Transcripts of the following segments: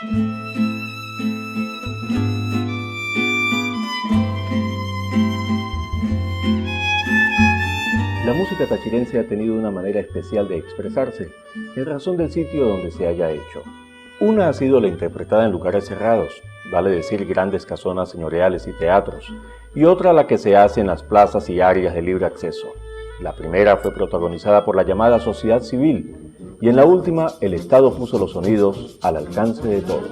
La música tachirense ha tenido una manera especial de expresarse, en razón del sitio donde se haya hecho. Una ha sido la interpretada en lugares cerrados, vale decir grandes casonas señoriales y teatros, y otra la que se hace en las plazas y áreas de libre acceso. La primera fue protagonizada por la llamada sociedad civil, y en la última el Estado puso los sonidos al alcance de todos.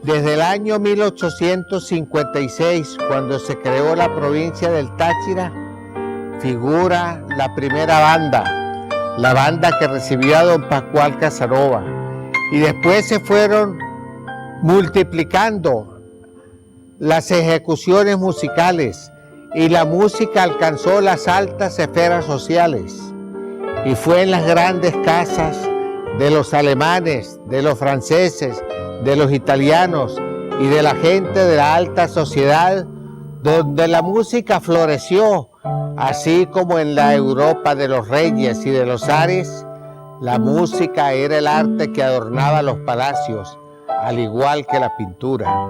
Desde el año 1856, cuando se creó la provincia del Táchira, figura la primera banda, la banda que recibió a don Pascual Casanova, y después se fueron multiplicando las ejecuciones musicales y la música alcanzó las altas esferas sociales y fue en las grandes casas de los alemanes, de los franceses, de los italianos y de la gente de la alta sociedad donde la música floreció, así como en la Europa de los reyes y de los zares. La música era el arte que adornaba los palacios, al igual que la pintura.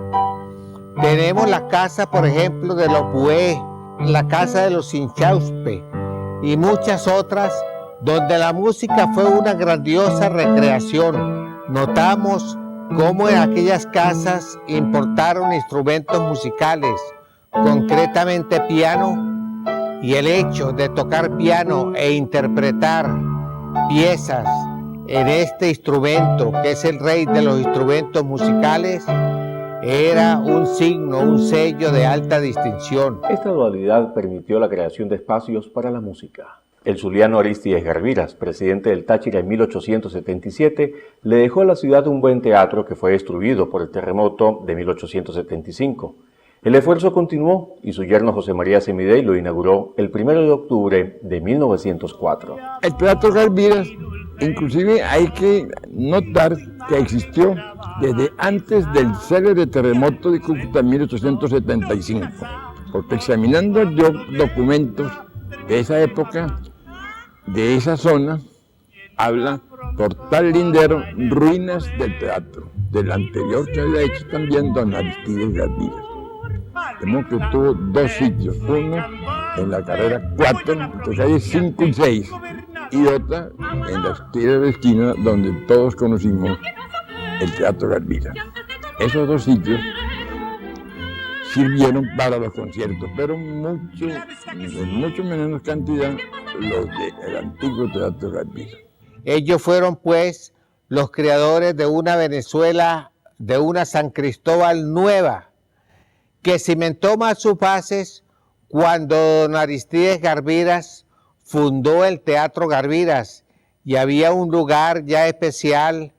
Tenemos la casa, por ejemplo, de los Bué, la casa de los Inchauspe y muchas otras donde la música fue una grandiosa recreación. Notamos cómo en aquellas casas importaron instrumentos musicales, concretamente piano, y el hecho de tocar piano e interpretar piezas en este instrumento, que es el rey de los instrumentos musicales, era un signo, un sello de alta distinción. Esta dualidad permitió la creación de espacios para la música. El zuliano Arístides Garbiras, presidente del Táchira en 1877, le dejó a la ciudad un buen teatro que fue destruido por el terremoto de 1875. El esfuerzo continuó y su yerno José María Semidey lo inauguró el 1 de octubre de 1904. El Teatro Garbiras, inclusive hay que notar que existió desde antes del célebre terremoto de Cúcuta en 1875, porque examinando yo documentos de esa época, de esa zona, habla por tal lindero ruinas del teatro, del anterior que había hecho también don Arístides Garbiras. Tenemos que tuvo dos sitios, uno en la carrera 4, entre calles 5 y 6, y otra en la esquina donde todos conocimos el Teatro Garbiras. Esos dos sitios sirvieron para los conciertos, pero en mucho menos cantidad los del antiguo Teatro Garbiras. Ellos fueron pues los creadores de una Venezuela, de una San Cristóbal nueva, que cimentó más sus bases cuando don Arístides Garbiras fundó el Teatro Garbiras y había un lugar ya especial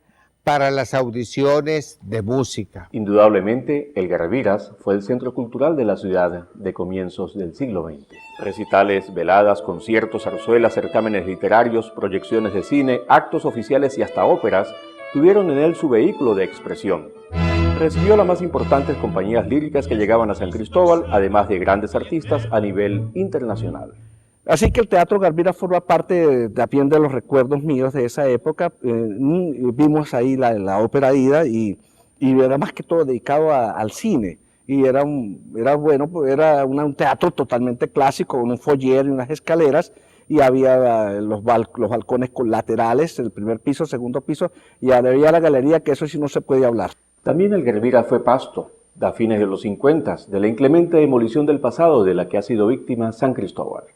para las audiciones de música. Indudablemente, el Garbiras fue el centro cultural de la ciudad de comienzos del siglo XX. Recitales, veladas, conciertos, zarzuelas, certámenes literarios, proyecciones de cine, actos oficiales y hasta óperas tuvieron en él su vehículo de expresión. Recibió las más importantes compañías líricas que llegaban a San Cristóbal, además de grandes artistas a nivel internacional. Así que el Teatro Garbiras forma parte también de los recuerdos míos de esa época. Vimos ahí la ópera Ida y era más que todo dedicado al cine. Y era un teatro totalmente clásico, con un foyer y unas escaleras, y había los balcones laterales, el primer piso, segundo piso, y había la galería, que eso sí no se puede hablar. También el Garbiras fue pasto, a fines de los 50, de la inclemente demolición del pasado de la que ha sido víctima San Cristóbal.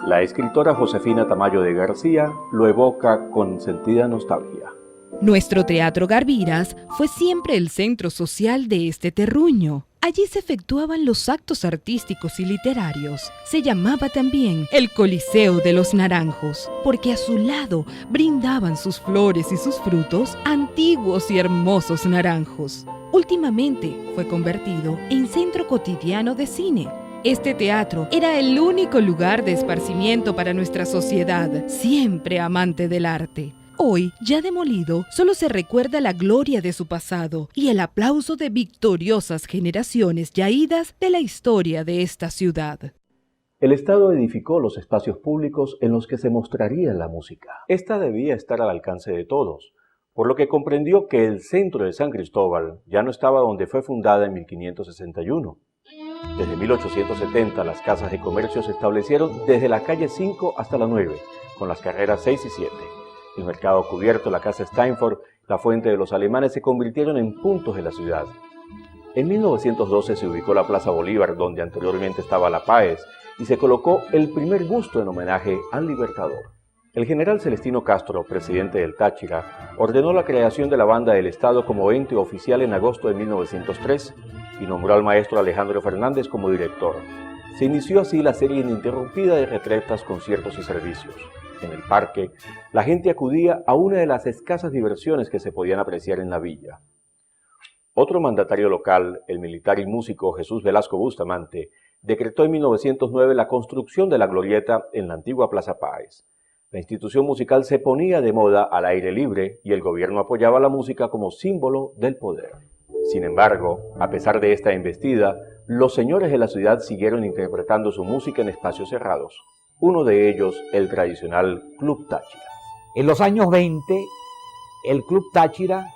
La escritora Josefina Tamayo de García lo evoca con sentida nostalgia. Nuestro Teatro Garbiras fue siempre el centro social de este terruño. Allí se efectuaban los actos artísticos y literarios. Se llamaba también el Coliseo de los Naranjos, porque a su lado brindaban sus flores y sus frutos antiguos y hermosos naranjos. Últimamente fue convertido en centro cotidiano de cine. Este teatro era el único lugar de esparcimiento para nuestra sociedad, siempre amante del arte. Hoy, ya demolido, solo se recuerda la gloria de su pasado y el aplauso de victoriosas generaciones ya idas de la historia de esta ciudad. El Estado edificó los espacios públicos en los que se mostraría la música. Esta debía estar al alcance de todos, por lo que comprendió que el centro de San Cristóbal ya no estaba donde fue fundada en 1561. Desde 1870 las casas de comercio se establecieron desde la calle 5 hasta la 9, con las carreras 6 y 7. El mercado cubierto, la casa Steinfort, la fuente de los alemanes se convirtieron en puntos de la ciudad. En 1912 se ubicó la Plaza Bolívar, donde anteriormente estaba La Páez, y se colocó el primer busto en homenaje al Libertador. El general Celestino Castro, presidente del Táchira, ordenó la creación de la Banda del Estado como ente oficial en agosto de 1903 y nombró al maestro Alejandro Fernández como director. Se inició así la serie ininterrumpida de retretas, conciertos y servicios. En el parque, la gente acudía a una de las escasas diversiones que se podían apreciar en la villa. Otro mandatario local, el militar y músico Jesús Velasco Bustamante, decretó en 1909 la construcción de la glorieta en la antigua Plaza Páez. La institución musical se ponía de moda al aire libre y el gobierno apoyaba la música como símbolo del poder. Sin embargo, a pesar de esta embestida, los señores de la ciudad siguieron interpretando su música en espacios cerrados. Uno de ellos, el tradicional Club Táchira. En los años 20, el Club Táchira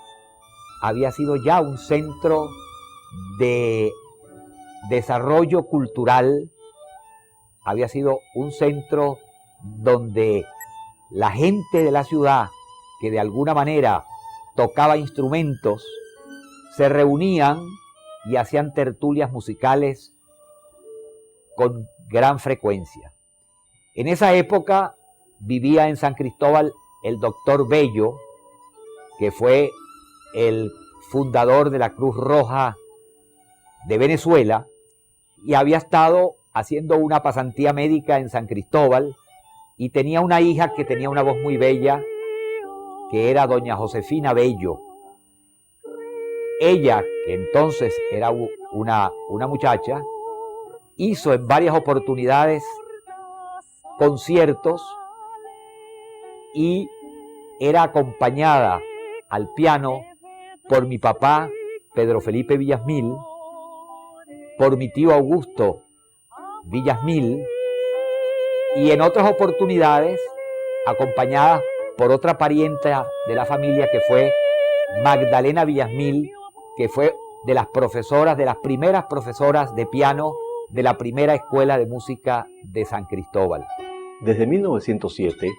había sido ya un centro de desarrollo cultural, había sido un centro donde la gente de la ciudad, que de alguna manera tocaba instrumentos, se reunían y hacían tertulias musicales con gran frecuencia. En esa época vivía en San Cristóbal el doctor Bello, que fue el fundador de la Cruz Roja de Venezuela y había estado haciendo una pasantía médica en San Cristóbal y tenía una hija que tenía una voz muy bella, que era doña Josefina Bello. Ella, que entonces era una muchacha, hizo en varias oportunidades conciertos y era acompañada al piano por mi papá, Pedro Felipe Villasmil, por mi tío Augusto Villasmil, y en otras oportunidades acompañada por otra pariente de la familia que fue Magdalena Villasmil, que fue de las profesoras, de las primeras profesoras de piano de la primera escuela de música de San Cristóbal. Desde 1907,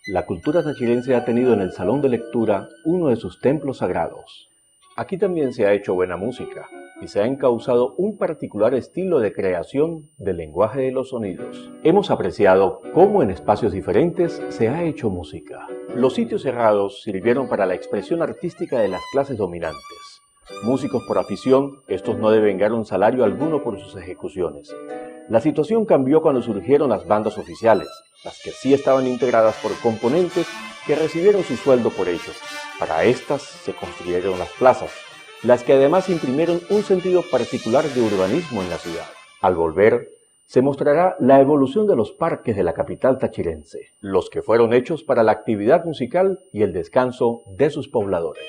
la cultura tachirense ha tenido en el Salón de Lectura uno de sus templos sagrados. Aquí también se ha hecho buena música y se ha encauzado un particular estilo de creación del lenguaje de los sonidos. Hemos apreciado cómo en espacios diferentes se ha hecho música. Los sitios cerrados sirvieron para la expresión artística de las clases dominantes. Músicos por afición, estos no deben ganar un salario alguno por sus ejecuciones. La situación cambió cuando surgieron las bandas oficiales, las que sí estaban integradas por componentes que recibieron su sueldo por ello. Para estas se construyeron las plazas, las que además imprimieron un sentido particular de urbanismo en la ciudad. Al volver, se mostrará la evolución de los parques de la capital tachirense, los que fueron hechos para la actividad musical y el descanso de sus pobladores.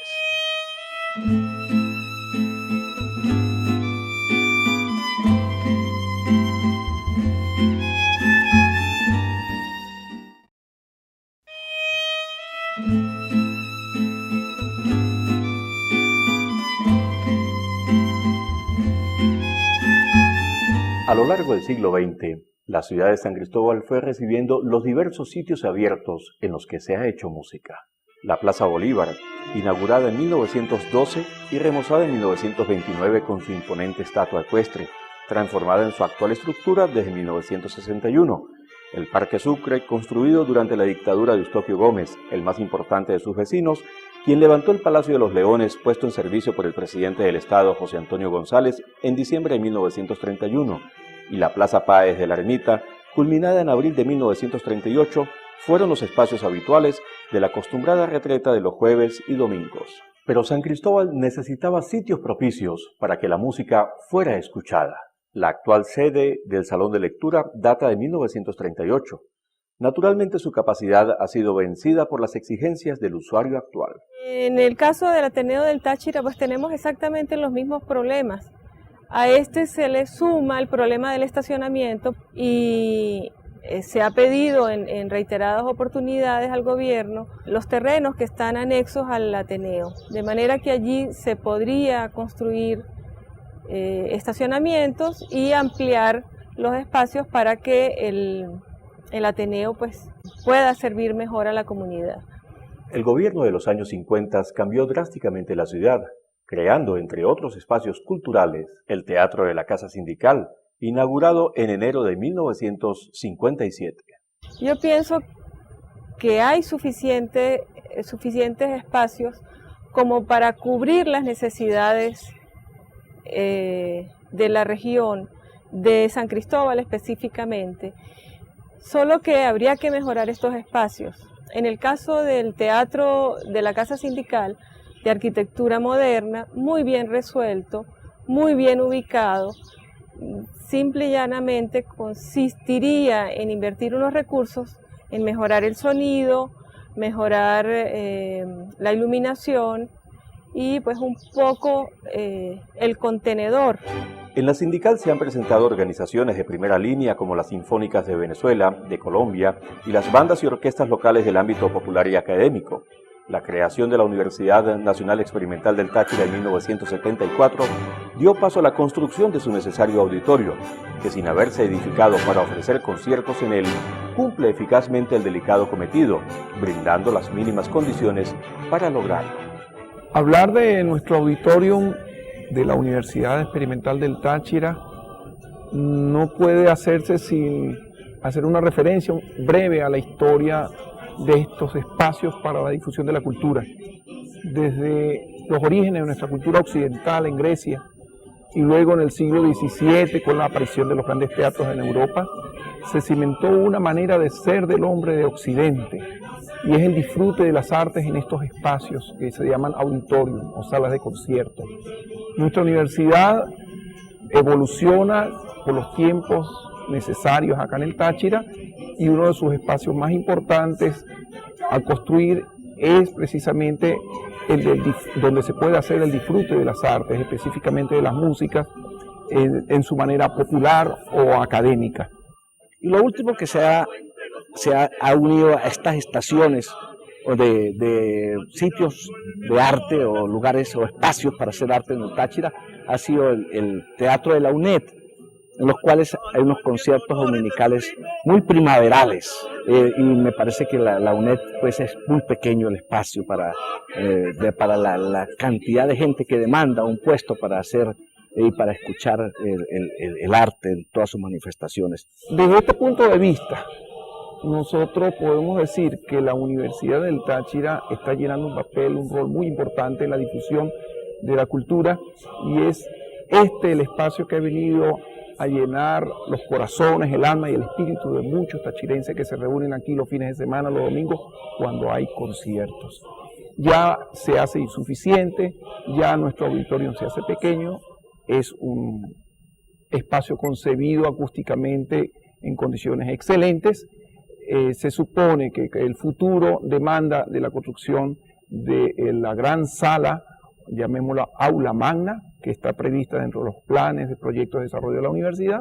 A lo largo del siglo XX, la ciudad de San Cristóbal fue recibiendo los diversos sitios abiertos en los que se ha hecho música. La Plaza Bolívar, inaugurada en 1912 y remozada en 1929 con su imponente estatua ecuestre, transformada en su actual estructura desde 1961. El Parque Sucre, construido durante la dictadura de Eustaquio Gómez, el más importante de sus vecinos, quien levantó el Palacio de los Leones, puesto en servicio por el presidente del Estado, José Antonio González, en diciembre de 1931, y la Plaza Páez de la Ermita, culminada en abril de 1938, fueron los espacios habituales de la acostumbrada retreta de los jueves y domingos. Pero San Cristóbal necesitaba sitios propicios para que la música fuera escuchada. La actual sede del Salón de Lectura data de 1938. Naturalmente su capacidad ha sido vencida por las exigencias del usuario actual. En el caso del Ateneo del Táchira, pues tenemos exactamente los mismos problemas. A este se le suma el problema del estacionamiento y se ha pedido en reiteradas oportunidades al gobierno los terrenos que están anexos al Ateneo, de manera que allí se podría construir estacionamientos y ampliar los espacios para que el Ateneo pues, pueda servir mejor a la comunidad. El gobierno de los años 50 cambió drásticamente la ciudad, creando, entre otros espacios culturales, el Teatro de la Casa Sindical, inaugurado en enero de 1957. Yo pienso que hay suficientes espacios como para cubrir las necesidades de la región, de San Cristóbal específicamente, solo que habría que mejorar estos espacios. En el caso del Teatro de la Casa Sindical, de arquitectura moderna, muy bien resuelto, muy bien ubicado, simple y llanamente consistiría en invertir unos recursos en mejorar el sonido, mejorar la iluminación y pues un poco el contenedor. En la Sindical se han presentado organizaciones de primera línea como las Sinfónicas de Venezuela, de Colombia y las bandas y orquestas locales del ámbito popular y académico. La creación de la Universidad Nacional Experimental del Táchira en 1974 dio paso a la construcción de su necesario auditorio, que sin haberse edificado para ofrecer conciertos en él, cumple eficazmente el delicado cometido, brindando las mínimas condiciones para lograrlo. Hablar de nuestro auditorium de la Universidad Experimental del Táchira no puede hacerse sin hacer una referencia breve a la historia de estos espacios para la difusión de la cultura. Desde los orígenes de nuestra cultura occidental en Grecia y luego en el siglo XVII con la aparición de los grandes teatros en Europa, se cimentó una manera de ser del hombre de Occidente y es el disfrute de las artes en estos espacios que se llaman auditorium o salas de concierto. Nuestra universidad evoluciona por los tiempos necesarios acá en el Táchira y uno de sus espacios más importantes a construir es precisamente donde se puede hacer el disfrute de las artes, específicamente de las músicas, en su manera popular o académica. Y lo último que se ha unido a estas estaciones o de sitios de arte o lugares o espacios para hacer arte en el Táchira ha sido el Teatro de la UNED, en los cuales hay unos conciertos dominicales muy primaverales y me parece que la UNED pues es muy pequeño el espacio para la cantidad de gente que demanda un puesto para hacer y para escuchar el arte en todas sus manifestaciones. Desde este punto de vista, nosotros podemos decir que la Universidad del Táchira está llenando un rol muy importante en la difusión de la cultura y es el espacio que ha venido a llenar los corazones, el alma y el espíritu de muchos tachirenses que se reúnen aquí los fines de semana, los domingos, cuando hay conciertos. Ya se hace insuficiente, ya nuestro auditorio se hace pequeño, es un espacio concebido acústicamente en condiciones excelentes. Se supone que el futuro demanda de la construcción de la gran sala, llamémosla aula magna, que está prevista dentro de los planes de proyectos de desarrollo de la universidad,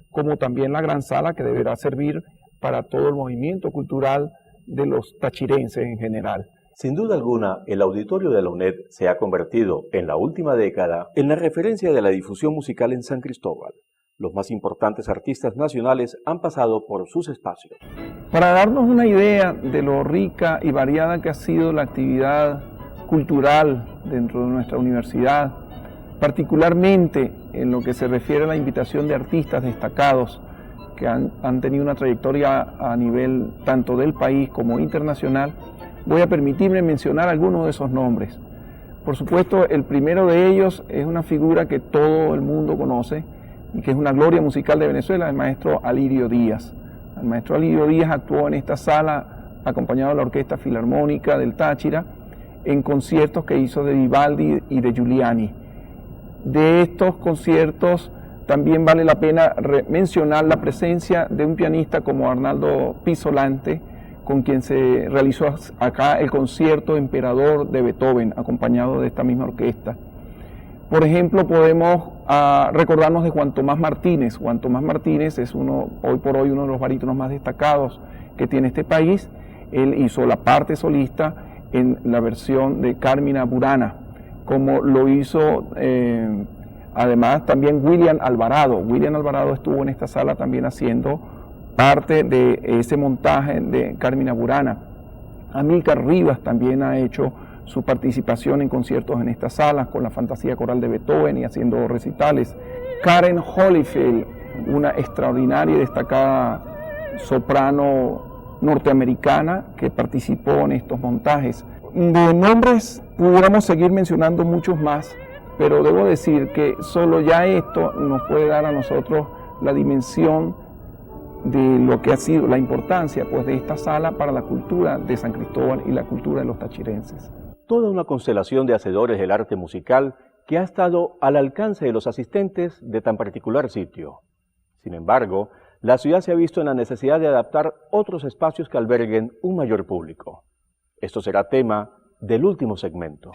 como también la gran sala que deberá servir para todo el movimiento cultural de los tachirenses en general. Sin duda alguna, el auditorio de la UNED se ha convertido, en la última década, en la referencia de la difusión musical en San Cristóbal. Los más importantes artistas nacionales han pasado por sus espacios. Para darnos una idea de lo rica y variada que ha sido la actividad cultural dentro de nuestra universidad, particularmente en lo que se refiere a la invitación de artistas destacados que han tenido una trayectoria a nivel tanto del país como internacional, voy a permitirme mencionar algunos de esos nombres. Por supuesto, el primero de ellos es una figura que todo el mundo conoce y que es una gloria musical de Venezuela, el maestro Alirio Díaz. El maestro Alirio Díaz actuó en esta sala acompañado de la Orquesta Filarmónica del Táchira en conciertos que hizo de Vivaldi y de Giuliani. De estos conciertos también vale la pena mencionar la presencia de un pianista como Arnaldo Pisolante, con quien se realizó acá el concierto Emperador de Beethoven, acompañado de esta misma orquesta. Por ejemplo, podemos recordarnos de Juan Tomás Martínez. Juan Tomás Martínez es hoy por hoy uno de los barítonos más destacados que tiene este país. Él hizo la parte solista en la versión de Carmina Burana, como lo hizo además también William Alvarado. William Alvarado estuvo en esta sala también haciendo parte de ese montaje de Carmina Burana. Amílcar Rivas también ha hecho su participación en conciertos en estas salas con la Fantasía Coral de Beethoven y haciendo recitales. Karen Holyfield, una extraordinaria y destacada soprano norteamericana que participó en estos montajes. De nombres pudiéramos seguir mencionando muchos más, pero debo decir que solo ya esto nos puede dar a nosotros la dimensión de lo que ha sido la importancia pues, de esta sala para la cultura de San Cristóbal y la cultura de los tachirenses. Toda una constelación de hacedores del arte musical que ha estado al alcance de los asistentes de tan particular sitio. Sin embargo, la ciudad se ha visto en la necesidad de adaptar otros espacios que alberguen un mayor público. Esto será tema del último segmento.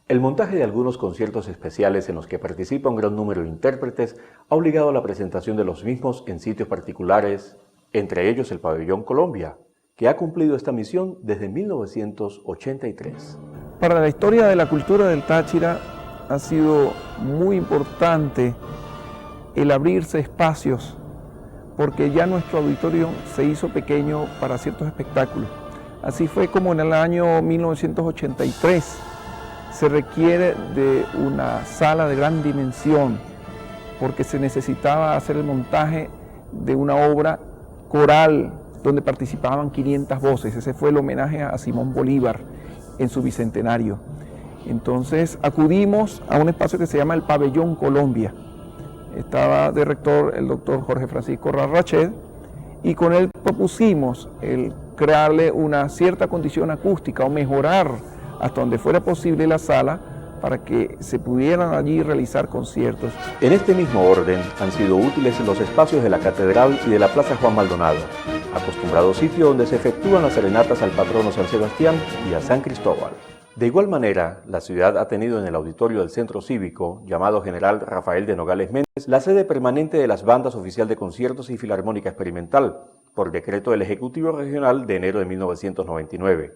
El montaje de algunos conciertos especiales en los que participa un gran número de intérpretes ha obligado a la presentación de los mismos en sitios particulares, entre ellos el Pabellón Colombia, que ha cumplido esta misión desde 1983. Para la historia de la cultura del Táchira ha sido muy importante el abrirse espacios, porque ya nuestro auditorio se hizo pequeño para ciertos espectáculos. Así fue como en el año 1983 se requiere de una sala de gran dimensión, porque se necesitaba hacer el montaje de una obra coral donde participaban 500 voces. Ese fue el homenaje a Simón Bolívar en su bicentenario. Entonces acudimos a un espacio que se llama el Pabellón Colombia. Estaba de rector el doctor Jorge Francisco Rarrached, y con él propusimos el crearle una cierta condición acústica o mejorar hasta donde fuera posible la sala para que se pudieran allí realizar conciertos. En este mismo orden han sido útiles los espacios de la Catedral y de la Plaza Juan Maldonado, acostumbrado sitio donde se efectúan las serenatas al patrono San Sebastián y a San Cristóbal. De igual manera, la ciudad ha tenido en el auditorio del Centro Cívico, llamado General Rafael de Nogales Méndez, la sede permanente de las bandas oficial de conciertos y Filarmónica Experimental, por decreto del Ejecutivo Regional de enero de 1999.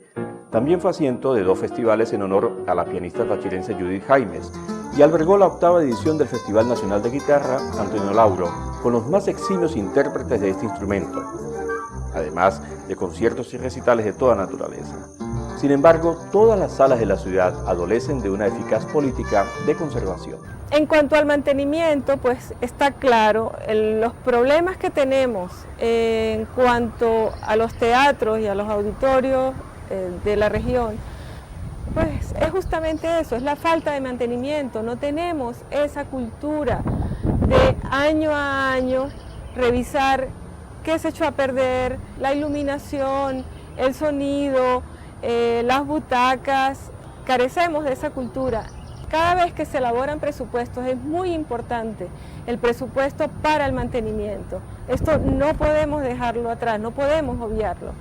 También fue asiento de 2 festivales en honor a la pianista tachirense Judith Jaimes y albergó la 8ª edición del Festival Nacional de Guitarra Antonio Lauro, con los más eximios intérpretes de este instrumento, además de conciertos y recitales de toda naturaleza. Sin embargo, todas las salas de la ciudad adolecen de una eficaz política de conservación. En cuanto al mantenimiento, pues está claro, los problemas que tenemos en cuanto a los teatros y a los auditorios de la región, pues es justamente eso, es la falta de mantenimiento. No tenemos esa cultura de año a año revisar qué se echó a perder, la iluminación, el sonido, las butacas. Carecemos de esa cultura. Cada vez que se elaboran presupuestos es muy importante el presupuesto para el mantenimiento. Esto no podemos dejarlo atrás, no podemos obviarlo.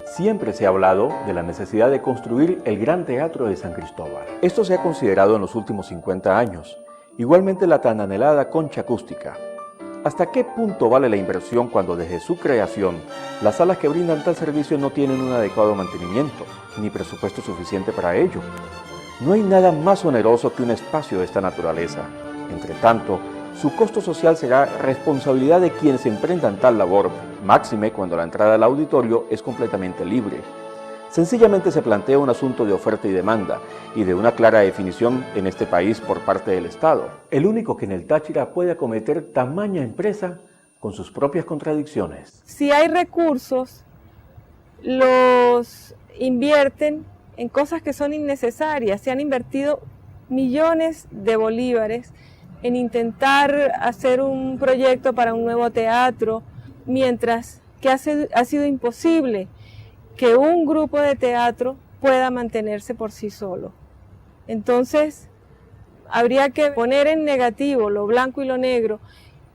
Siempre se ha hablado de la necesidad de construir el Gran Teatro de San Cristóbal. Esto se ha considerado en los últimos 50 años. Igualmente la tan anhelada concha acústica. ¿Hasta qué punto vale la inversión cuando desde su creación las salas que brindan tal servicio no tienen un adecuado mantenimiento, ni presupuesto suficiente para ello? No hay nada más oneroso que un espacio de esta naturaleza. Entre tanto, su costo social será responsabilidad de quienes emprendan tal labor, máxime cuando la entrada al auditorio es completamente libre. Sencillamente se plantea un asunto de oferta y demanda, y de una clara definición en este país por parte del Estado. El único que en el Táchira puede acometer tamaña empresa con sus propias contradicciones. Si hay recursos, los invierten en cosas que son innecesarias. Se han invertido millones de bolívares en intentar hacer un proyecto para un nuevo teatro, mientras que ha sido imposible que un grupo de teatro pueda mantenerse por sí solo. Entonces, habría que poner en negativo lo blanco y lo negro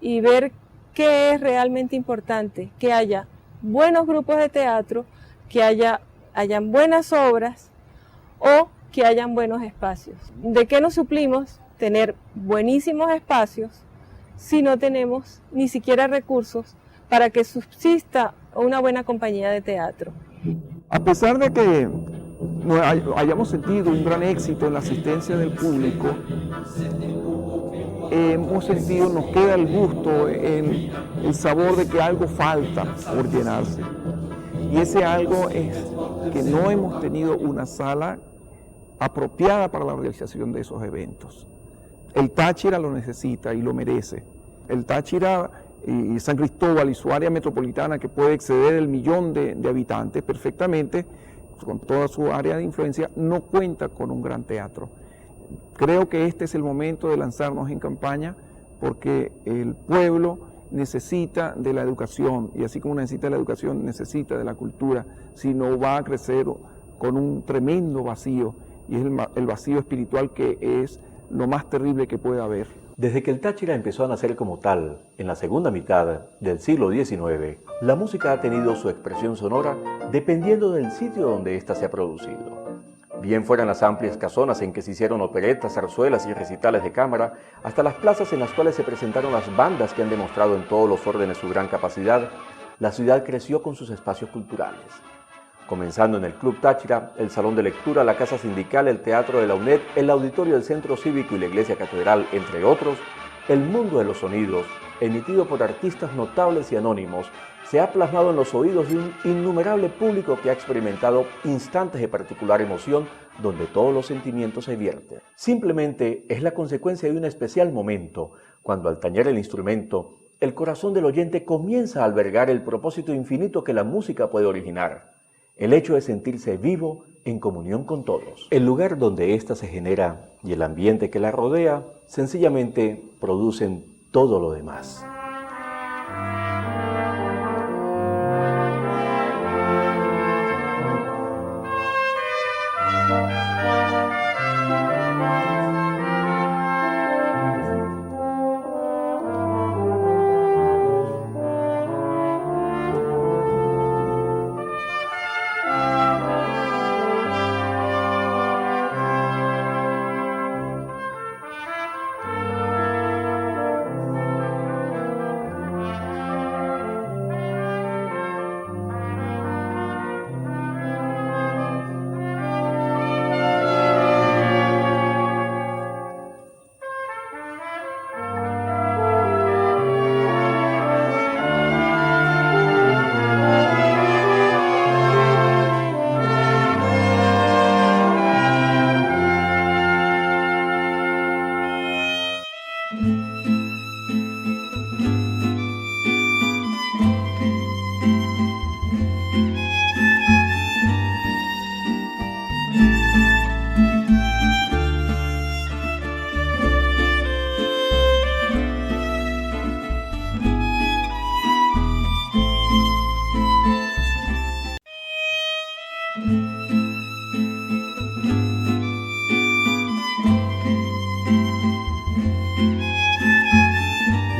y ver qué es realmente importante, que haya buenos grupos de teatro, que hayan buenas obras o que hayan buenos espacios. ¿De qué nos suplimos? Tener buenísimos espacios si no tenemos ni siquiera recursos para que subsista una buena compañía de teatro. A pesar de que no hayamos sentido un gran éxito en la asistencia del público, hemos sentido, nos queda el gusto, en el sabor de que algo falta por llenarse. Y ese algo es que no hemos tenido una sala apropiada para la realización de esos eventos. El Táchira lo necesita y lo merece. El Táchira y San Cristóbal y su área metropolitana, que puede exceder el 1.000.000 de habitantes perfectamente, con toda su área de influencia, no cuenta con un gran teatro. Creo que este es el momento de lanzarnos en campaña, porque el pueblo necesita de la educación, y así como necesita de la educación, necesita de la cultura, si no va a crecer con un tremendo vacío, y es el vacío espiritual, que es lo más terrible que puede haber. Desde que el Táchira empezó a nacer como tal, en la segunda mitad del siglo XIX, la música ha tenido su expresión sonora dependiendo del sitio donde ésta se ha producido. Bien fueran las amplias casonas en que se hicieron operetas, zarzuelas y recitales de cámara, hasta las plazas en las cuales se presentaron las bandas que han demostrado en todos los órdenes su gran capacidad, la ciudad creció con sus espacios culturales. Comenzando en el Club Táchira, el Salón de Lectura, la Casa Sindical, el Teatro de la UNED, el Auditorio del Centro Cívico y la Iglesia Catedral, entre otros, el mundo de los sonidos, emitido por artistas notables y anónimos, se ha plasmado en los oídos de un innumerable público que ha experimentado instantes de particular emoción donde todos los sentimientos se vierten. Simplemente es la consecuencia de un especial momento, cuando al tañer el instrumento, el corazón del oyente comienza a albergar el propósito infinito que la música puede originar. El hecho de sentirse vivo en comunión con todos. El lugar donde ésta se genera y el ambiente que la rodea sencillamente producen todo lo demás.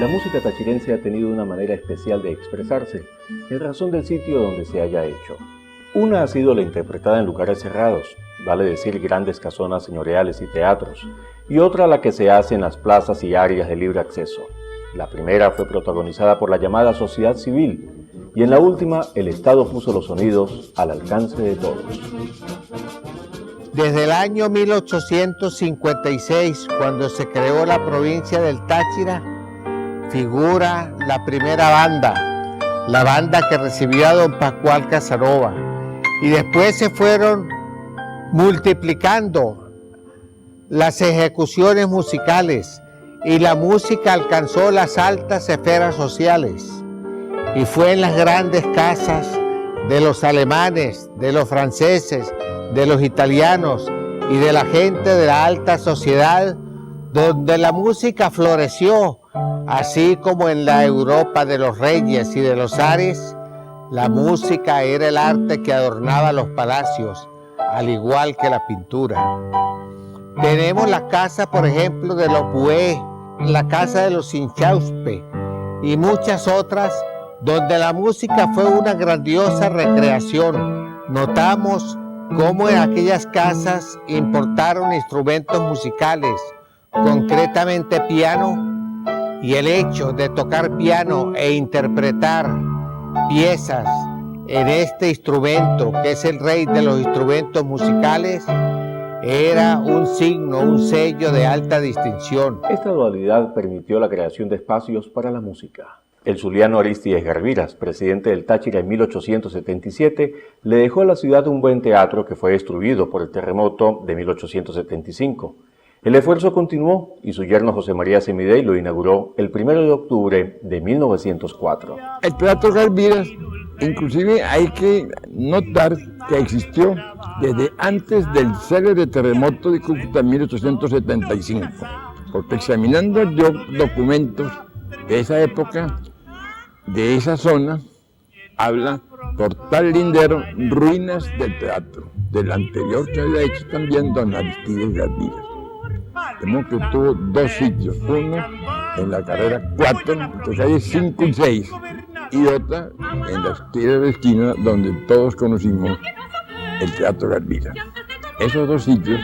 La música tachirense ha tenido una manera especial de expresarse en razón del sitio donde se haya hecho. Una ha sido la interpretada en lugares cerrados, vale decir grandes casonas señoriales y teatros, y otra la que se hace en las plazas y áreas de libre acceso. La primera fue protagonizada por la llamada sociedad civil, y en la última el Estado puso los sonidos al alcance de todos. Desde el año 1856, cuando se creó la provincia del Táchira, figura la primera banda, la banda que recibió a don Pascual Casanova, y después se fueron multiplicando las ejecuciones musicales y la música alcanzó las altas esferas sociales y fue en las grandes casas de los alemanes, de los franceses, de los italianos y de la gente de la alta sociedad donde la música floreció, así como en la Europa de los reyes y de los zares, La música era el arte que adornaba los palacios, al igual que la pintura. Tenemos la casa, por ejemplo, de los Bué, la casa de los Inchauspe y muchas otras donde la música fue una grandiosa recreación. Notamos cómo en aquellas casas importaron instrumentos musicales, concretamente piano, y el hecho de tocar piano e interpretar piezas en este instrumento, que es el rey de los instrumentos musicales, era un signo, un sello de alta distinción. Esta dualidad permitió la creación de espacios para la música. El zuliano Arístides Garbiras, presidente del Táchira en 1877, le dejó a la ciudad un buen teatro que fue destruido por el terremoto de 1875. El esfuerzo continuó y su yerno José María Semidey lo inauguró el 1 de octubre de 1904. El Teatro Garbiras, inclusive hay que notar que existió desde antes del célebre terremoto de Cúcuta en 1875, porque examinando yo documentos de esa época, de esa zona, habla Portal Lindero, ruinas del teatro, del anterior que había hecho también don Arístides Garbiras. Tenemos que tuvo dos sitios, uno en la carrera 4, entre calles 5 y 6, y otra en la esquina donde todos conocimos el Teatro Garbiras. Esos dos sitios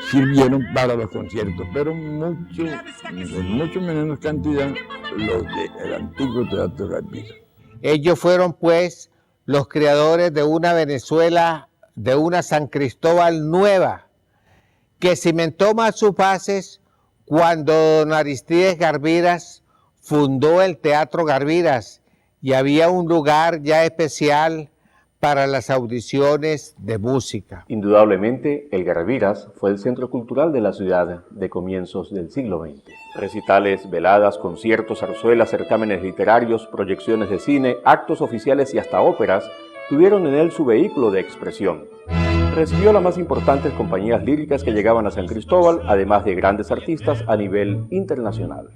sirvieron para los conciertos, pero en mucho menos cantidad los del antiguo Teatro Garbiras. Ellos fueron pues los creadores de una Venezuela, de una San Cristóbal nueva, que cimentó más sus bases cuando don Arístides Garbiras fundó el Teatro Garbiras y había un lugar ya especial para las audiciones de música. Indudablemente, el Garbiras fue el centro cultural de la ciudad de comienzos del siglo XX. Recitales, veladas, conciertos, zarzuelas, certámenes literarios, proyecciones de cine, actos oficiales y hasta óperas tuvieron en él su vehículo de expresión. Recibió las más importantes compañías líricas que llegaban a San Cristóbal, además de grandes artistas a nivel internacional.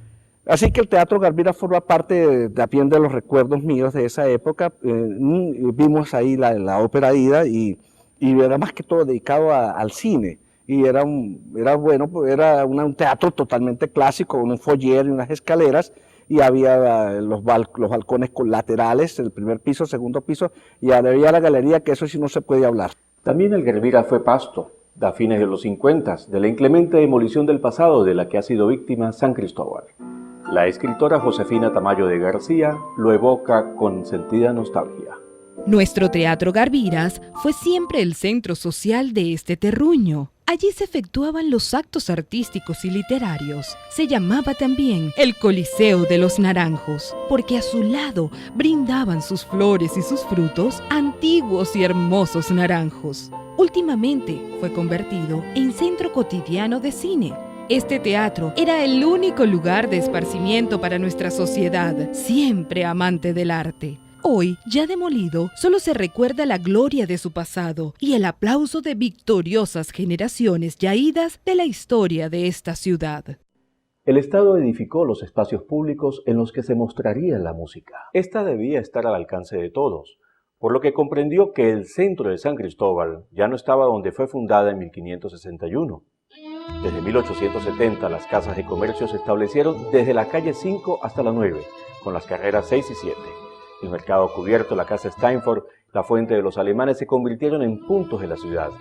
Así que el Teatro Garbiras forma parte también de los recuerdos míos de esa época. Vimos ahí la ópera Aida y era más que todo dedicado al cine. Y era un teatro totalmente clásico, con un foyer y unas escaleras, y había los balcones laterales, el primer piso, segundo piso, y había la galería, que eso sí no se puede hablar. También el Garbiras fue pasto, a fines de los 50, de la inclemente demolición del pasado de la que ha sido víctima San Cristóbal. La escritora Josefina Tamayo de García lo evoca con sentida nostalgia. Nuestro Teatro Garbiras fue siempre el centro social de este terruño. Allí se efectuaban los actos artísticos y literarios. Se llamaba también el Coliseo de los Naranjos, porque a su lado brindaban sus flores y sus frutos antiguos y hermosos naranjos. Últimamente fue convertido en centro cotidiano de cine. Este teatro era el único lugar de esparcimiento para nuestra sociedad, siempre amante del arte. Hoy, ya demolido, solo se recuerda la gloria de su pasado y el aplauso de victoriosas generaciones ya idas de la historia de esta ciudad. El Estado edificó los espacios públicos en los que se mostraría la música. Esta debía estar al alcance de todos, por lo que comprendió que el centro de San Cristóbal ya no estaba donde fue fundada en 1561. Desde 1870 las casas de comercio se establecieron desde la calle 5 hasta la 9, con las carreras 6 y 7. El mercado cubierto, la casa Steinfort, la fuente de los alemanes se convirtieron en puntos de la ciudad.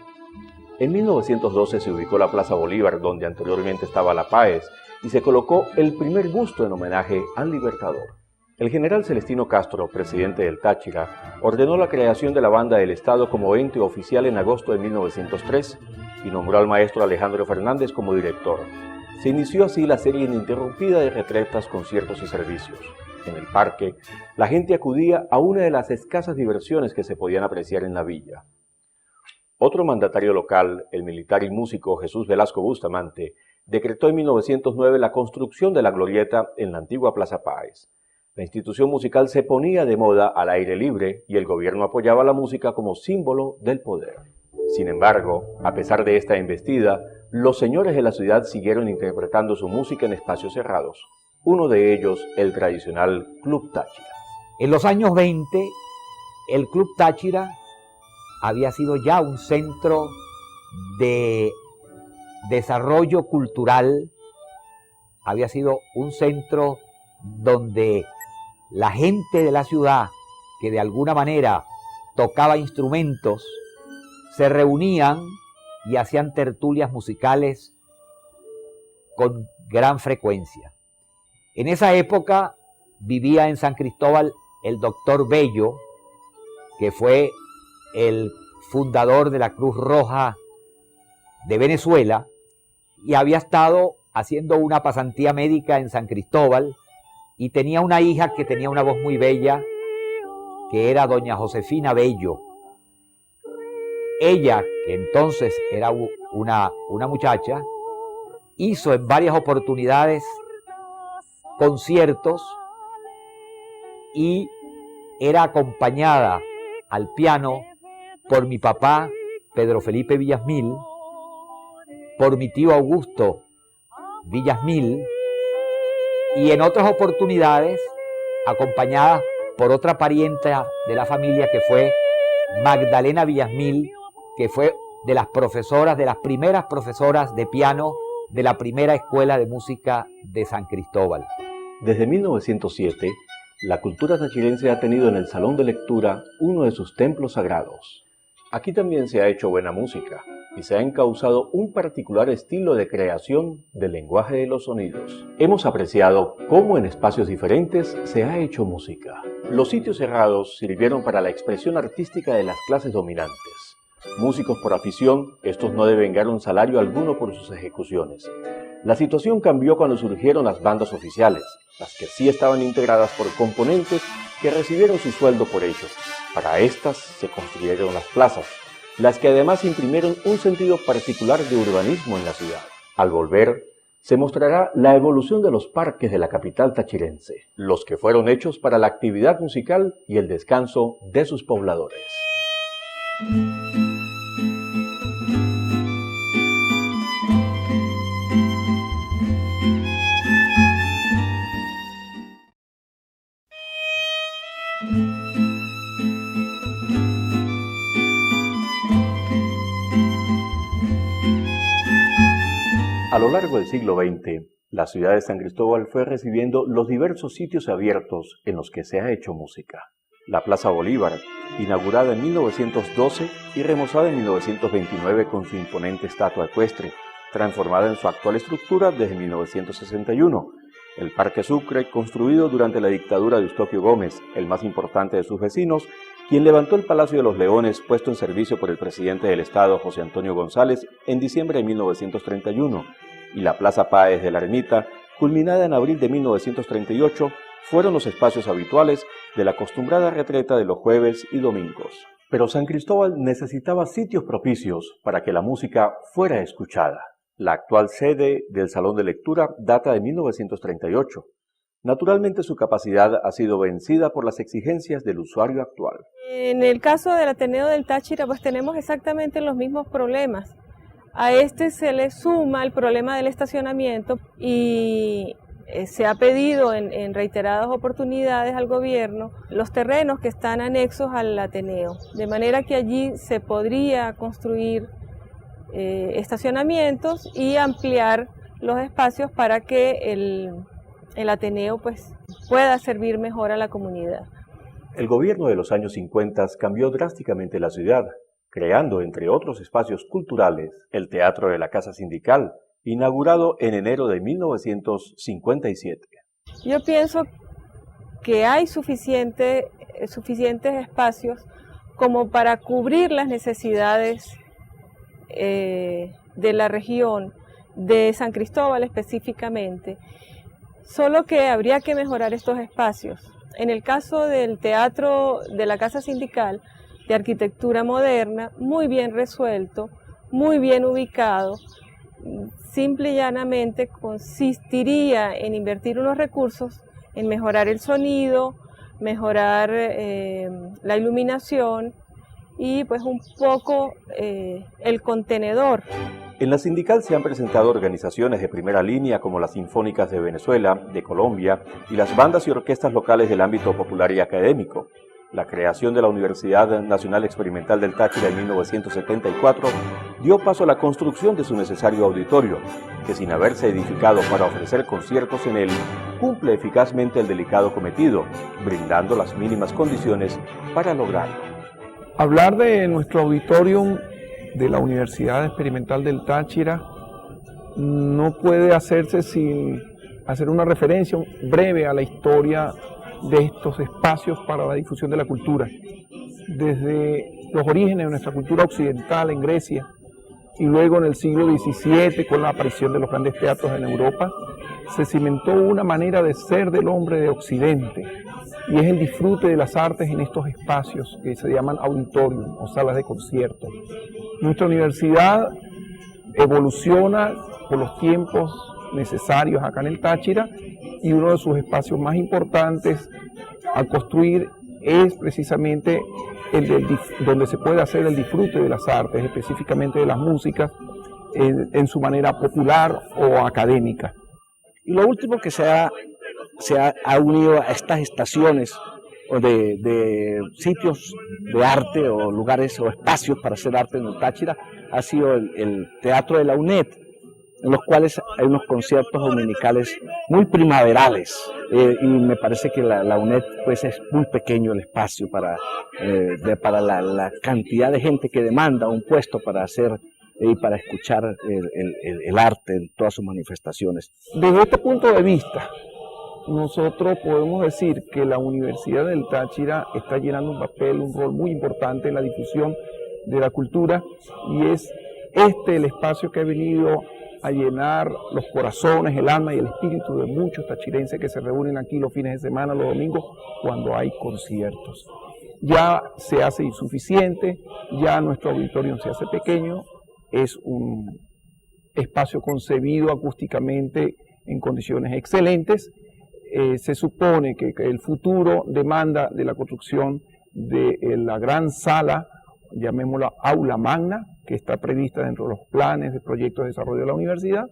En 1912 se ubicó la Plaza Bolívar, donde anteriormente estaba La Páez, y se colocó el primer busto en homenaje al Libertador. El general Celestino Castro, presidente del Táchira, ordenó la creación de la Banda del Estado como ente oficial en agosto de 1903 y nombró al maestro Alejandro Fernández como director. Se inició así la serie ininterrumpida de retretas, conciertos y servicios. En el parque, la gente acudía a una de las escasas diversiones que se podían apreciar en la villa. Otro mandatario local, el militar y músico Jesús Velasco Bustamante, decretó en 1909 la construcción de la glorieta en la antigua Plaza Páez. La institución musical se ponía de moda al aire libre y el gobierno apoyaba la música como símbolo del poder. Sin embargo, a pesar de esta embestida, los señores de la ciudad siguieron interpretando su música en espacios cerrados. Uno de ellos, el tradicional Club Táchira. En los años 20, el Club Táchira había sido ya un centro de desarrollo cultural, había sido un centro donde la gente de la ciudad, que de alguna manera tocaba instrumentos, se reunían y hacían tertulias musicales con gran frecuencia. En esa época vivía en San Cristóbal el doctor Bello, que fue el fundador de la Cruz Roja de Venezuela y había estado haciendo una pasantía médica en San Cristóbal y tenía una hija que tenía una voz muy bella, que era doña Josefina Bello. Ella, que entonces era una muchacha, hizo en varias oportunidades conciertos y era acompañada al piano por mi papá, Pedro Felipe Villasmil, por mi tío Augusto Villasmil, y en otras oportunidades acompañada por otra pariente de la familia que fue Magdalena Villasmil, que fue de las profesoras, de las primeras profesoras de piano de la primera escuela de música de San Cristóbal. Desde 1907, la cultura tachirense ha tenido en el Salón de Lectura uno de sus templos sagrados. Aquí también se ha hecho buena música y se ha encauzado un particular estilo de creación del lenguaje de los sonidos. Hemos apreciado cómo en espacios diferentes se ha hecho música. Los sitios cerrados sirvieron para la expresión artística de las clases dominantes. Músicos por afición, estos no devengaron salario alguno por sus ejecuciones. La situación cambió cuando surgieron las bandas oficiales, las que sí estaban integradas por componentes que recibieron su sueldo por ello. Para estas se construyeron las plazas, las que además imprimieron un sentido particular de urbanismo en la ciudad. Al volver, se mostrará la evolución de los parques de la capital tachirense, los que fueron hechos para la actividad musical y el descanso de sus pobladores. A lo largo del siglo XX, la ciudad de San Cristóbal fue recibiendo los diversos sitios abiertos en los que se ha hecho música. La Plaza Bolívar, inaugurada en 1912 y remozada en 1929 con su imponente estatua ecuestre, transformada en su actual estructura desde 1961. El Parque Sucre, construido durante la dictadura de Eustopio Gómez, el más importante de sus vecinos, quien levantó el Palacio de los Leones puesto en servicio por el presidente del Estado, José Antonio González, en diciembre de 1931, y la Plaza Páez de la Ermita, culminada en abril de 1938, fueron los espacios habituales de la acostumbrada retreta de los jueves y domingos. Pero San Cristóbal necesitaba sitios propicios para que la música fuera escuchada. La actual sede del Salón de Lectura data de 1938. Naturalmente su capacidad ha sido vencida por las exigencias del usuario actual. En el caso del Ateneo del Táchira, pues tenemos exactamente los mismos problemas. A este se le suma el problema del estacionamiento y se ha pedido en reiteradas oportunidades al gobierno los terrenos que están anexos al Ateneo, de manera que allí se podría construir estacionamientos y ampliar los espacios para que el Ateneo pues, pueda servir mejor a la comunidad. El gobierno de los años 50 cambió drásticamente la ciudad, creando, entre otros espacios culturales, el Teatro de la Casa Sindical, inaugurado en enero de 1957. Yo pienso que hay suficientes espacios como para cubrir las necesidades de la región, de San Cristóbal específicamente, solo que habría que mejorar estos espacios. En el caso del Teatro de la Casa Sindical, de arquitectura moderna, muy bien resuelto, muy bien ubicado, simple y llanamente consistiría en invertir unos recursos en mejorar el sonido, mejorar la iluminación y pues un poco el contenedor. En la Sindical se han presentado organizaciones de primera línea como las Sinfónicas de Venezuela, de Colombia y las bandas y orquestas locales del ámbito popular y académico. La creación de la Universidad Nacional Experimental del Táchira en 1974 dio paso a la construcción de su necesario auditorio, que sin haberse edificado para ofrecer conciertos en él, cumple eficazmente el delicado cometido, brindando las mínimas condiciones para lograrlo. Hablar de nuestro auditorium de la Universidad Experimental del Táchira no puede hacerse sin hacer una referencia breve a la historia de estos espacios para la difusión de la cultura. Desde los orígenes de nuestra cultura occidental en Grecia y luego en el siglo XVII con la aparición de los grandes teatros en Europa, se cimentó una manera de ser del hombre de Occidente, y es el disfrute de las artes en estos espacios que se llaman auditorium o salas de concierto. Nuestra universidad evoluciona por los tiempos necesarios acá en el Táchira, y uno de sus espacios más importantes a construir es precisamente donde se puede hacer el disfrute de las artes, específicamente de las músicas, en su manera popular o académica. Y lo último que se ha unido a estas estaciones de sitios de arte o lugares o espacios para hacer arte en el Táchira ha sido el Teatro de la UNED, en los cuales hay unos conciertos dominicales muy primaverales, y me parece que la UNED pues es muy pequeño el espacio para la cantidad de gente que demanda un puesto para hacer y para escuchar el arte en todas sus manifestaciones. Desde este punto de vista, nosotros podemos decir que la Universidad del Táchira está llenando un rol muy importante en la difusión de la cultura, y es el espacio que ha venido a llenar los corazones, el alma y el espíritu de muchos tachirenses que se reúnen aquí los fines de semana, los domingos, cuando hay conciertos. Ya se hace insuficiente, ya nuestro auditorio se hace pequeño, es un espacio concebido acústicamente en condiciones excelentes. Se supone que el futuro demanda de la construcción de la gran sala, llamémosla aula magna, que está prevista dentro de los planes de proyectos de desarrollo de la universidad,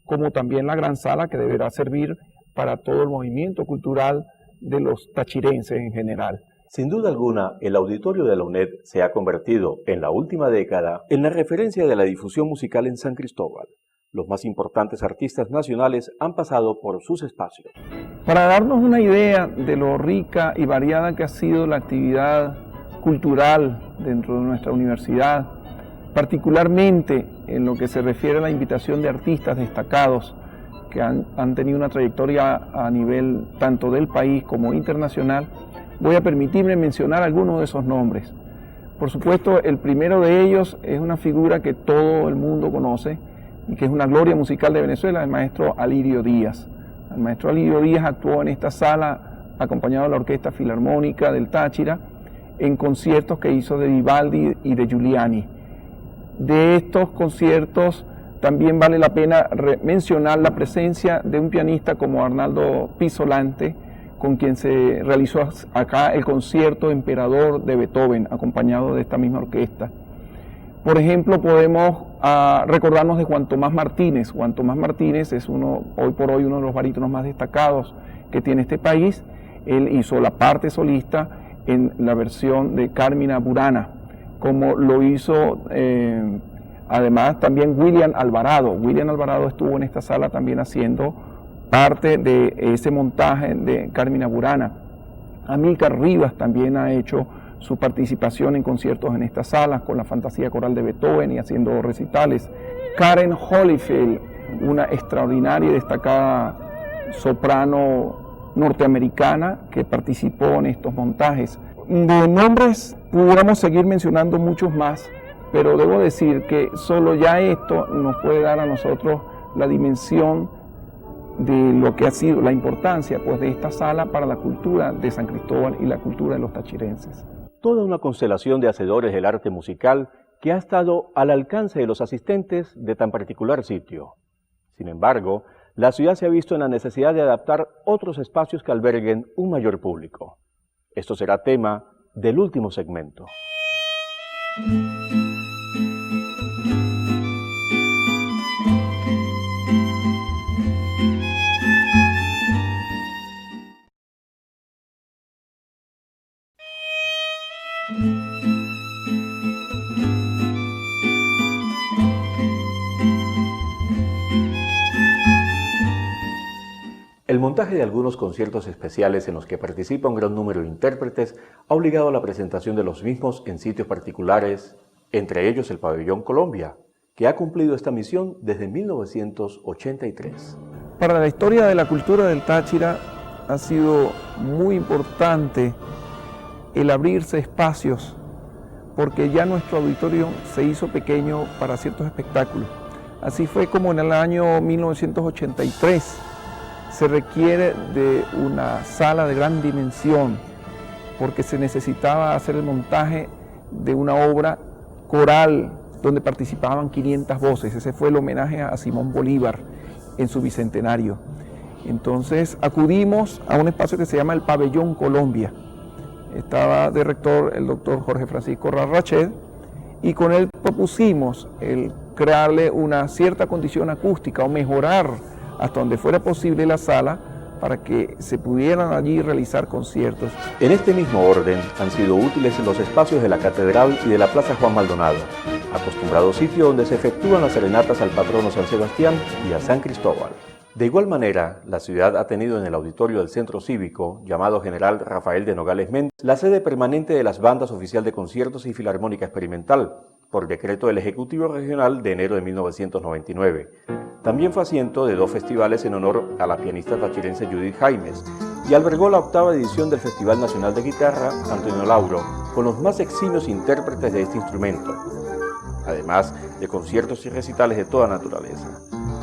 como también la gran sala que deberá servir para todo el movimiento cultural de los tachirenses en general. Sin duda alguna, el auditorio de la UNED se ha convertido, en la última década, en la referencia de la difusión musical en San Cristóbal. Los más importantes artistas nacionales han pasado por sus espacios. Para darnos una idea de lo rica y variada que ha sido la actividad cultural dentro de nuestra universidad, particularmente en lo que se refiere a la invitación de artistas destacados que han tenido una trayectoria a nivel tanto del país como internacional, voy a permitirme mencionar algunos de esos nombres. Por supuesto, el primero de ellos es una figura que todo el mundo conoce y que es una gloria musical de Venezuela, el maestro Alirio Díaz. El maestro Alirio Díaz actuó en esta sala acompañado de la Orquesta Filarmónica del Táchira en conciertos que hizo de Vivaldi y de Giuliani. De estos conciertos también vale la pena mencionar la presencia de un pianista como Arnaldo Pisolante, con quien se realizó acá el concierto Emperador de Beethoven, acompañado de esta misma orquesta. Por ejemplo, podemos recordarnos de Juan Tomás Martínez. Juan Tomás Martínez es hoy por hoy uno de los barítonos más destacados que tiene este país. Él hizo la parte solista en la versión de Carmina Burana, como lo hizo además también William Alvarado. William Alvarado estuvo en esta sala también haciendo parte de ese montaje de Carmina Burana. Amílcar Rivas también ha hecho su participación en conciertos en estas salas con la Fantasía Coral de Beethoven y haciendo recitales. Karen Holyfield, una extraordinaria y destacada soprano norteamericana que participó en estos montajes. De nombres pudiéramos seguir mencionando muchos más, pero debo decir que solo ya esto nos puede dar a nosotros la dimensión de lo que ha sido la importancia pues, de esta sala para la cultura de San Cristóbal y la cultura de los tachirenses. Toda una constelación de hacedores del arte musical que ha estado al alcance de los asistentes de tan particular sitio. Sin embargo, la ciudad se ha visto en la necesidad de adaptar otros espacios que alberguen un mayor público. Esto será tema del último segmento. El montaje de algunos conciertos especiales en los que participa un gran número de intérpretes ha obligado a la presentación de los mismos en sitios particulares, entre ellos el Pabellón Colombia, que ha cumplido esta misión desde 1983. Para la historia de la cultura del Táchira ha sido muy importante el abrirse espacios, porque ya nuestro auditorio se hizo pequeño para ciertos espectáculos. Así fue como en el año 1983 se requiere de una sala de gran dimensión, porque se necesitaba hacer el montaje de una obra coral donde participaban 500 voces. Ese fue el homenaje a Simón Bolívar en su bicentenario. Entonces acudimos a un espacio que se llama el Pabellón Colombia. Estaba de rector el doctor Jorge Francisco Rarrached, y con él propusimos el crearle una cierta condición acústica o mejorar hasta donde fuera posible la sala para que se pudieran allí realizar conciertos. En este mismo orden han sido útiles los espacios de la Catedral y de la Plaza Juan Maldonado, acostumbrado sitio donde se efectúan las serenatas al patrono San Sebastián y a San Cristóbal. De igual manera, la ciudad ha tenido en el auditorio del Centro Cívico, llamado General Rafael de Nogales Méndez, la sede permanente de las bandas oficial de conciertos y filarmónica experimental, por decreto del Ejecutivo Regional de enero de 1999. También fue asiento de 2 festivales en honor a la pianista tachirense Judith Jaimes y albergó la 8ª edición del Festival Nacional de Guitarra Antonio Lauro, con los más eximios intérpretes de este instrumento, además de conciertos y recitales de toda naturaleza.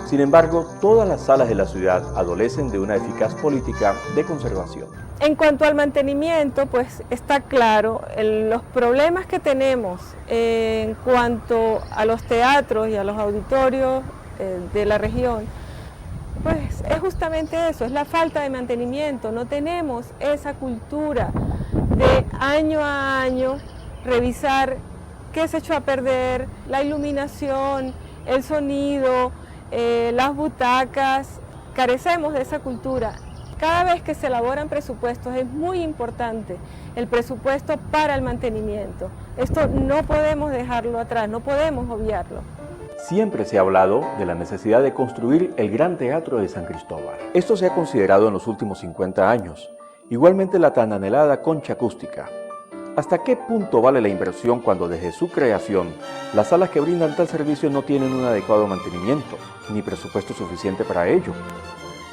Sin embargo, todas las salas de la ciudad adolecen de una eficaz política de conservación. En cuanto al mantenimiento, pues está claro, los problemas que tenemos en cuanto a los teatros y a los auditorios de la región, pues es justamente eso, es la falta de mantenimiento. No tenemos esa cultura de año a año revisar qué se echó a perder, la iluminación, el sonido, las butacas. Carecemos de esa cultura. Cada vez que se elaboran presupuestos es muy importante el presupuesto para el mantenimiento. Esto no podemos dejarlo atrás, no podemos obviarlo. Siempre se ha hablado de la necesidad de construir el Gran Teatro de San Cristóbal. Esto se ha considerado en los últimos 50 años. Igualmente la tan anhelada concha acústica. ¿Hasta qué punto vale la inversión cuando desde su creación las salas que brindan tal servicio no tienen un adecuado mantenimiento, ni presupuesto suficiente para ello?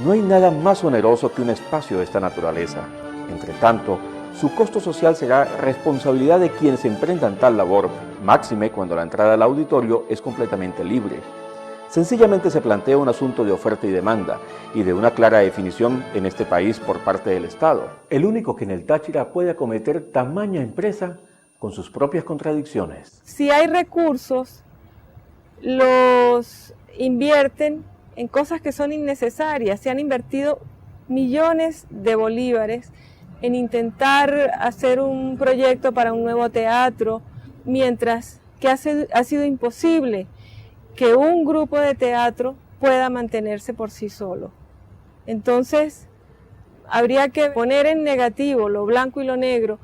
No hay nada más oneroso que un espacio de esta naturaleza. Entre tanto, su costo social será responsabilidad de quienes emprendan tal labor, máxime cuando la entrada al auditorio es completamente libre. Sencillamente se plantea un asunto de oferta y demanda, y de una clara definición en este país por parte del Estado. El único que en el Táchira puede acometer tamaña empresa con sus propias contradicciones. Si hay recursos, los invierten en cosas que son innecesarias. Se han invertido millones de bolívares en intentar hacer un proyecto para un nuevo teatro, mientras que ha sido imposible que un grupo de teatro pueda mantenerse por sí solo. Entonces, habría que poner en negativo lo blanco y lo negro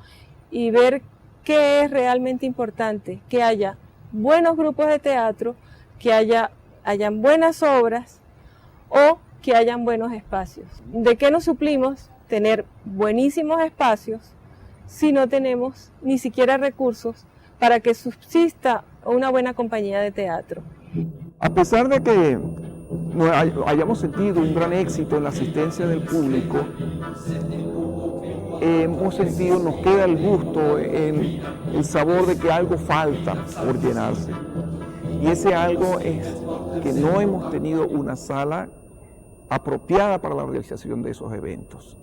y ver qué es realmente importante, que haya buenos grupos de teatro, que hayan buenas obras o que hayan buenos espacios. ¿De qué nos suplimos tener buenísimos espacios si no tenemos ni siquiera recursos para que subsista una buena compañía de teatro? A pesar de que no hayamos sentido un gran éxito en la asistencia del público, hemos sentido, nos queda el gusto, el sabor de que algo falta por llenarse. Y ese algo es que no hemos tenido una sala apropiada para la realización de esos eventos.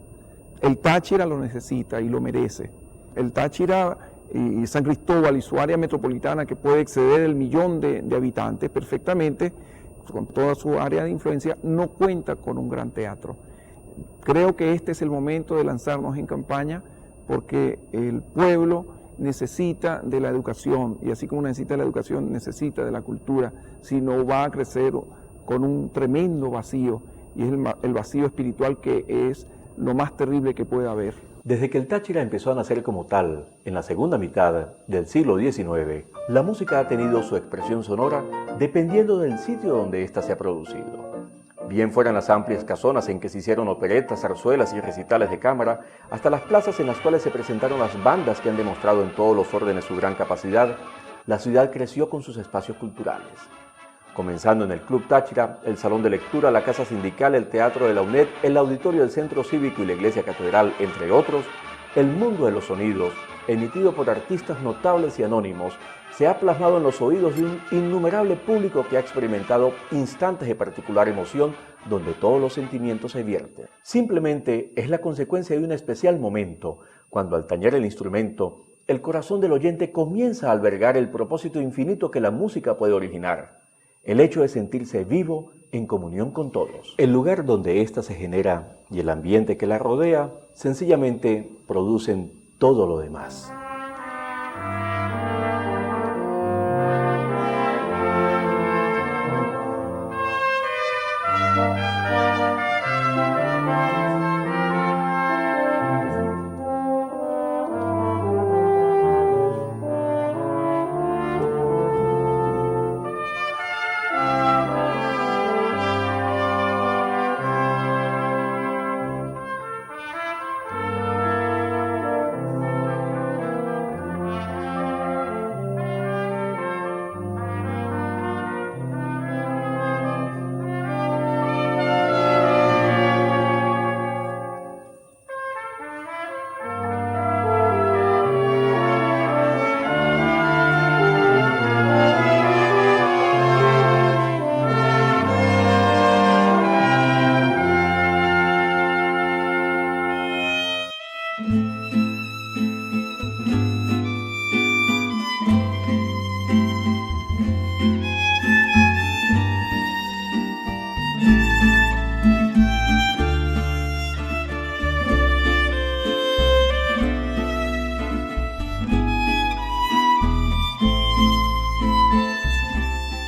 El Táchira lo necesita y lo merece. El Táchira y San Cristóbal y su área metropolitana, que puede exceder el 1.000.000 de habitantes perfectamente, con toda su área de influencia, no cuenta con un gran teatro. Creo que este es el momento de lanzarnos en campaña, porque el pueblo necesita de la educación, y así como necesita la educación, necesita de la cultura, si no va a crecer con un tremendo vacío, y es el vacío espiritual, que es lo más terrible que puede haber. Desde que el Táchira empezó a nacer como tal, en la segunda mitad del siglo XIX, la música ha tenido su expresión sonora dependiendo del sitio donde ésta se ha producido. Bien fueran las amplias casonas en que se hicieron operetas, zarzuelas y recitales de cámara, hasta las plazas en las cuales se presentaron las bandas que han demostrado en todos los órdenes su gran capacidad, la ciudad creció con sus espacios culturales. Comenzando en el Club Táchira, el Salón de Lectura, la Casa Sindical, el Teatro de la UNED, el Auditorio del Centro Cívico y la Iglesia Catedral, entre otros, el mundo de los sonidos, emitido por artistas notables y anónimos, se ha plasmado en los oídos de un innumerable público que ha experimentado instantes de particular emoción donde todos los sentimientos se vierten. Simplemente es la consecuencia de un especial momento, cuando al tañer el instrumento, el corazón del oyente comienza a albergar el propósito infinito que la música puede originar. El hecho de sentirse vivo en comunión con todos. El lugar donde ésta se genera y el ambiente que la rodea sencillamente producen todo lo demás.